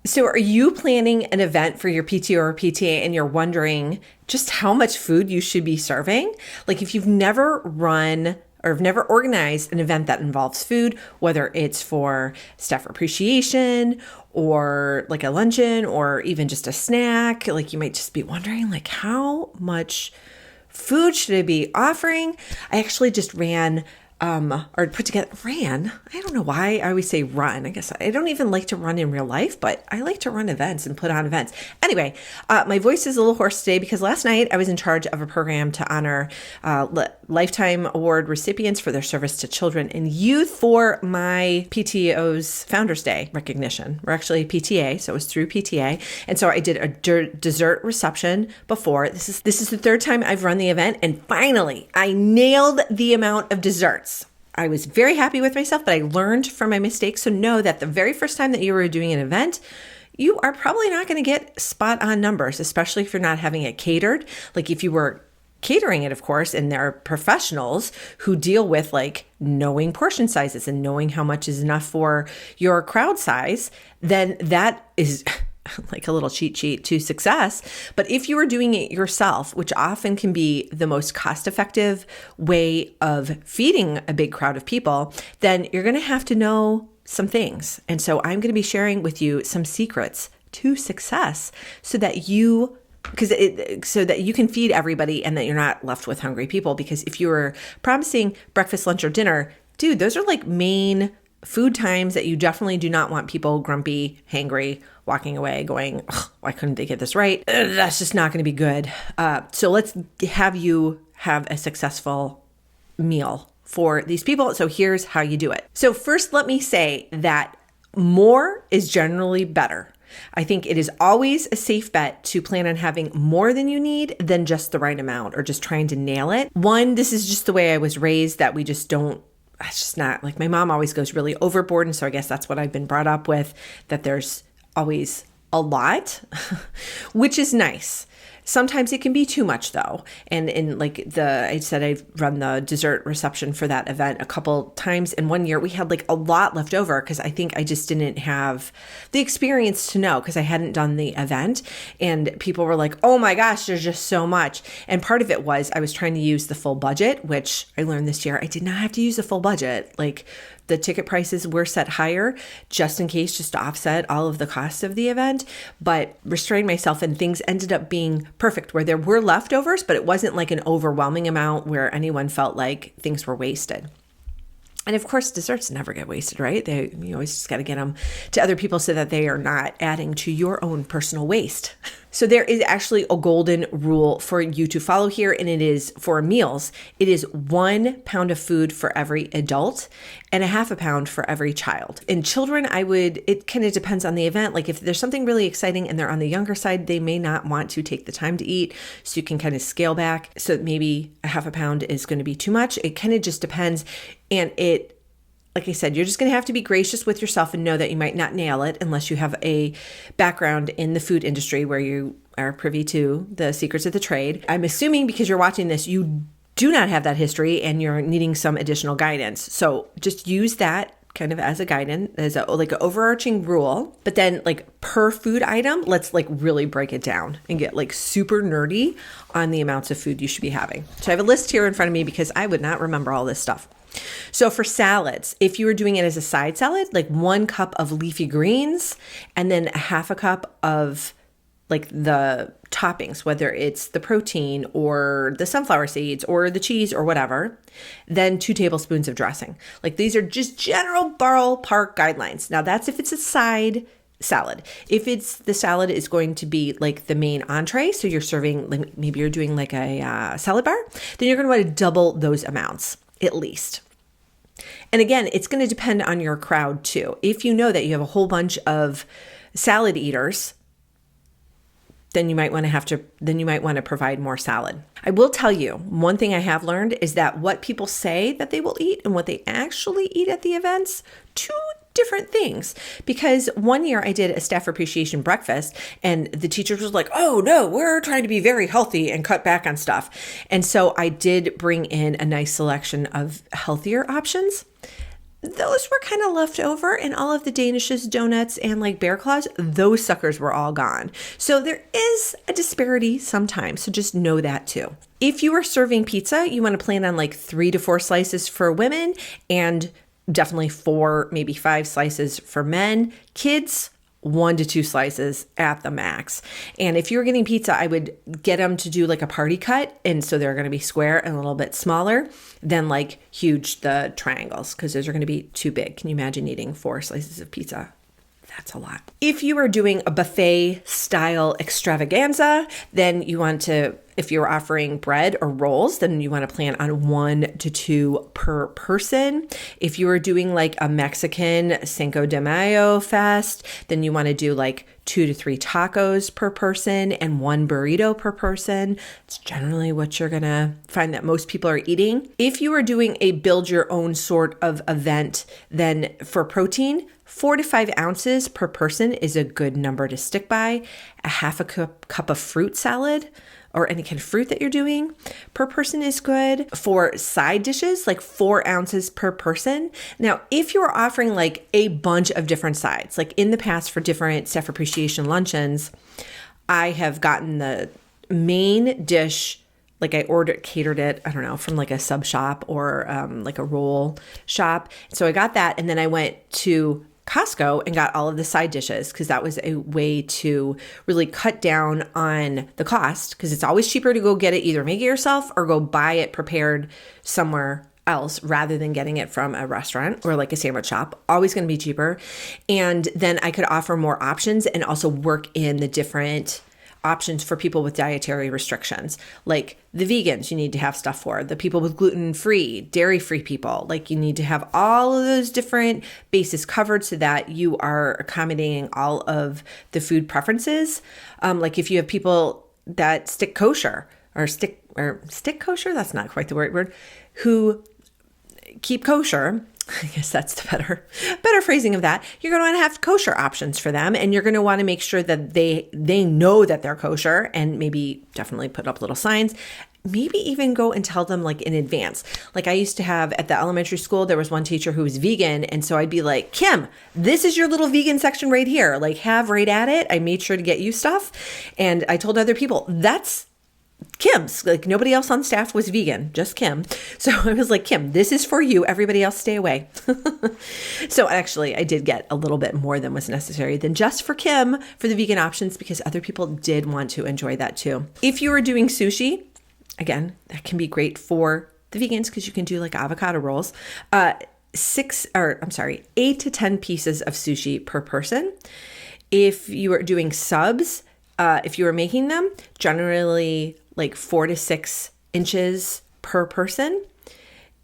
So are you planning an event for your PTO or PTA and you're wondering just how much food you should be serving? Like if you've never run or have never organized an event that involves food, whether it's for staff appreciation or like a luncheon or even just a snack, like you might just be wondering like how much food should I be offering? I actually just ran or put together, ran. I don't know why I always say run. I guess I don't even like to run in real life, but I like to run events and put on events. Anyway, my voice is a little hoarse today because last night I was in charge of a program to honor Lifetime Award recipients for their service to children and youth for my PTO's Founders Day recognition. We're actually a PTA, so it was through PTA. And so I did a dessert reception before. This is the third time I've run the event, and finally I nailed the amount of desserts. I was very happy with myself, but I learned from my mistakes. So know that the very first time that you were doing an event, you are probably not going to get spot on numbers, especially if you're not having it catered. Like if you were catering it, of course, and there are professionals who deal with like knowing portion sizes and knowing how much is enough for your crowd size, then that is like a little cheat sheet to success. But if you are doing it yourself, which often can be the most cost-effective way of feeding a big crowd of people, then you're going to have to know some things. And so I'm going to be sharing with you some secrets to success so that you can feed everybody and that you're not left with hungry people. Because if you're promising breakfast, lunch, or dinner, dude, those are like main food times that you definitely do not want people grumpy, hangry, walking away going, why couldn't they get this right? That's just not going to be good. So let's have you have a successful meal for these people. So here's how you do it. So first, let me say that more is generally better. I think it is always a safe bet to plan on having more than you need than just the right amount or just trying to nail it. One, this is just the way I was raised, that we just don't, it's just not, like my mom always goes really overboard. And so I guess that's what I've been brought up with, that there's always a lot, which is nice. Sometimes it can be too much though. And like I said, I've run the dessert reception for that event a couple times. And one year we had like a lot left over because I think I just didn't have the experience to know because I hadn't done the event. And people were like, oh my gosh, there's just so much. And part of it was I was trying to use the full budget, which I learned this year. I did not have to use a full budget. Like the ticket prices were set higher just in case, just to offset all of the cost of the event, but restrained myself and things ended up being perfect where there were leftovers, but it wasn't like an overwhelming amount where anyone felt like things were wasted. And of course, desserts never get wasted, right? You always just got to get them to other people so that they are not adding to your own personal waste. So there is actually a golden rule for you to follow here, and it is for meals. It is 1 pound of food for every adult and a half a pound for every child. In children, it kind of depends on the event. Like if there's something really exciting and they're on the younger side, they may not want to take the time to eat. So you can kind of scale back. So maybe a half a pound is going to be too much. It kind of just depends. And like I said, you're just going to have to be gracious with yourself and know that you might not nail it unless you have a background in the food industry where you are privy to the secrets of the trade. I'm assuming because you're watching this, you do not have that history and you're needing some additional guidance. So just use that kind of as a guidance, as like an overarching rule. But then like per food item, let's like really break it down and get like super nerdy on the amounts of food you should be having. So I have a list here in front of me because I would not remember all this stuff. So for salads, if you were doing it as a side salad, like 1 cup of leafy greens and then a half a cup of like the toppings, whether it's the protein or the sunflower seeds or the cheese or whatever, then 2 tablespoons of dressing. Like these are just general ballpark guidelines. Now that's if it's a side salad. If it's the salad is going to be like the main entree, so you're serving, like maybe you're doing like a salad bar, then you're going to want to double those amounts at least. And again, it's going to depend on your crowd too. If you know that you have a whole bunch of salad eaters, then you might want to provide more salad. I will tell you, one thing I have learned is that what people say that they will eat and what they actually eat at the events, 2 different things. Because one year I did a staff appreciation breakfast and the teachers was like, oh no, we're trying to be very healthy and cut back on stuff. And so I did bring in a nice selection of healthier options. those were kind of left over, and all of the Danishes, donuts, and like bear claws, those suckers were all gone. So there is a disparity sometimes. So just know that too. If you are serving pizza, you want to plan on like 3 to 4 slices for women and definitely 4, maybe 5 slices for men. Kids, 1 to 2 slices at the max. And if you're getting pizza, I would get them to do like a party cut. And so they're going to be square and a little bit smaller than like the triangles, because those are going to be too big. Can you imagine eating 4 slices of pizza? That's a lot. If you are doing a buffet style extravaganza, then you want to, if you're offering bread or rolls, then you want to plan on 1 to 2 per person. If you are doing like a Mexican Cinco de Mayo fest, then you want to do like 2 to 3 tacos per person and 1 burrito per person. It's generally what you're going to find that most people are eating. If you are doing a build your own sort of event, then for protein, 4 to 5 ounces per person is a good number to stick by. A half a cup of fruit salad or any kind of fruit that you're doing per person is good. For side dishes, like 4 ounces per person. Now, if you're offering like a bunch of different sides, like in the past for different staff appreciation luncheons, I have gotten the main dish, like I catered it, I don't know, from like a sub shop or like a roll shop. So I got that, and then I went to Costco and got all of the side dishes, because that was a way to really cut down on the cost, because it's always cheaper to go get it, either make it yourself or go buy it prepared somewhere else rather than getting it from a restaurant or like a sandwich shop. Always going to be cheaper. And then I could offer more options and also work in the different options for people with dietary restrictions. Like the vegans, you need to have stuff for. The people with gluten-free, dairy-free people, like you need to have all of those different bases covered so that you are accommodating all of the food preferences. Like if you have people that stick kosher or stick kosher, that's not quite the right word, who keep kosher, I guess that's the better phrasing of that. You're going to want to have kosher options for them, and you're going to want to make sure that they know that they're kosher, and maybe definitely put up little signs. Maybe even go and tell them like in advance. Like I used to have at the elementary school, there was one teacher who was vegan. And so I'd be like, Kim, this is your little vegan section right here. Like have right at it. I made sure to get you stuff. And I told other people, that's Kim's, like nobody else on staff was vegan, just Kim. So I was like, Kim, this is for you. Everybody else stay away. So actually I did get a little bit more than was necessary than just for Kim for the vegan options, because other people did want to enjoy that too. If you are doing sushi, again, that can be great for the vegans because you can do like avocado rolls. 8 to 10 pieces of sushi per person. If you are doing subs, if you are making them, generally like 4 to 6 inches per person.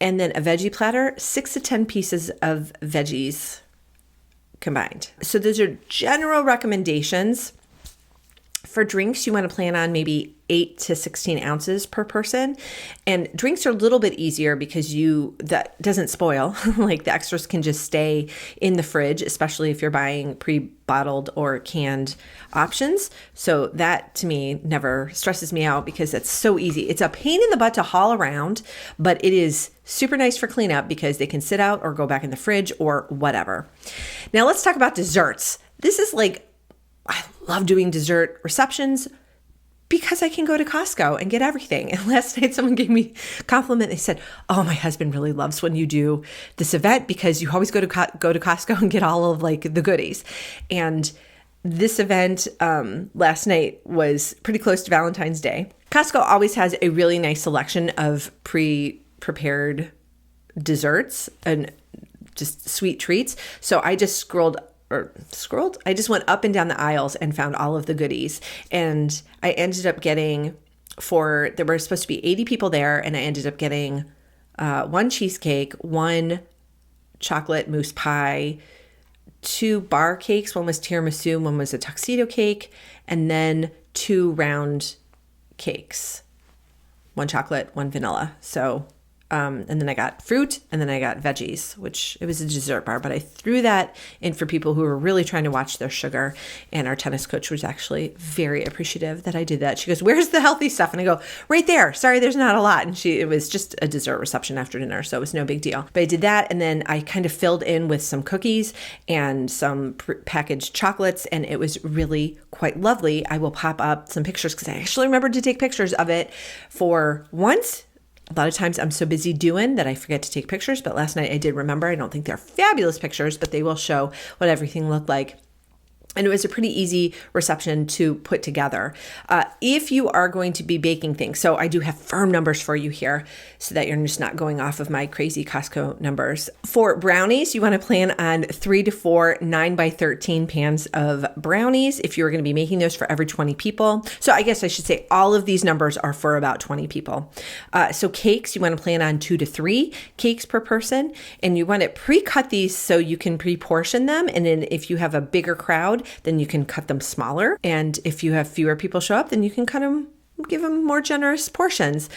And then a veggie platter, 6 to 10 pieces of veggies combined. So those are general recommendations. For drinks, you want to plan on maybe 8 to 16 ounces per person. And drinks are a little bit easier because that doesn't spoil. Like the extras can just stay in the fridge, especially if you're buying pre-bottled or canned options. So that to me never stresses me out because it's so easy. It's a pain in the butt to haul around, but it is super nice for cleanup because they can sit out or go back in the fridge or whatever. Now let's talk about desserts. This is like, I love doing dessert receptions because I can go to Costco and get everything. And last night someone gave me a compliment. They said, oh, my husband really loves when you do this event because you always go to Costco and get all of like the goodies. And this event last night was pretty close to Valentine's Day. Costco always has a really nice selection of pre-prepared desserts and just sweet treats. So I just I just went up and down the aisles and found all of the goodies. And I ended up getting there were supposed to be 80 people there. And I ended up getting 1 cheesecake, 1 chocolate mousse pie, 2 bar cakes. One was tiramisu, one was a tuxedo cake, and then 2 round cakes, 1 chocolate, 1 vanilla. So and then I got fruit, and then I got veggies, which it was a dessert bar, but I threw that in for people who were really trying to watch their sugar. And our tennis coach was actually very appreciative that I did that. She goes, "Where's the healthy stuff?" And I go, "Right there. Sorry, there's not a lot." And it was just a dessert reception after dinner, so it was no big deal. But I did that, and then I kind of filled in with some cookies and some packaged chocolates, and it was really quite lovely. I will pop up some pictures because I actually remembered to take pictures of it for once. A lot of times I'm so busy doing that I forget to take pictures, but last night I did remember. I don't think they're fabulous pictures, but they will show what everything looked like. And it was a pretty easy reception to put together. If you are going to be baking things, so I do have firm numbers for you here so that you're just not going off of my crazy Costco numbers. For brownies, you want to plan on 3 to 4 9x13 pans of brownies if you're going to be making those for every 20 people. So I guess I should say all of these numbers are for about 20 people. So cakes, you want to plan on 2 to 3 cakes per person, and you want to pre-cut these so you can pre-portion them. And then if you have a bigger crowd, then you can cut them smaller. And if you have fewer people show up, then you can give them more generous portions.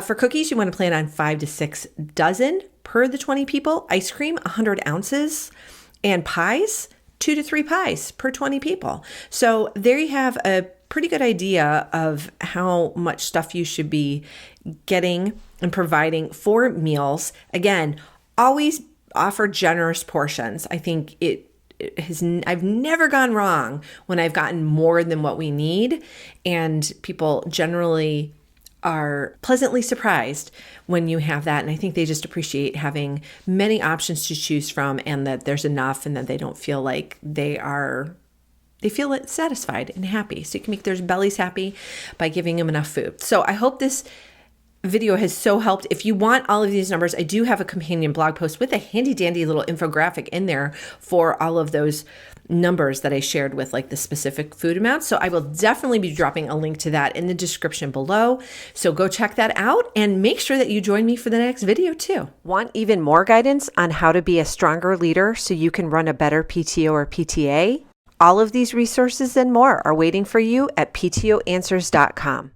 For cookies, you want to plan on 5 to 6 dozen per the 20 people. Ice cream, 100 ounces. And pies, 2 to 3 pies per 20 people. So there you have a pretty good idea of how much stuff you should be getting and providing for meals. Again, always offer generous portions. I think I've never gone wrong when I've gotten more than what we need, and people generally are pleasantly surprised when you have that. And I think they just appreciate having many options to choose from, and that there's enough, and that they don't feel like they feel satisfied and happy. So you can make their bellies happy by giving them enough food. So I hope this video has so helped. If you want all of these numbers, I do have a companion blog post with a handy dandy little infographic in there for all of those numbers that I shared with like the specific food amounts. So I will definitely be dropping a link to that in the description below. So go check that out and make sure that you join me for the next video too. Want even more guidance on how to be a stronger leader so you can run a better PTO or PTA? All of these resources and more are waiting for you at ptoanswers.com.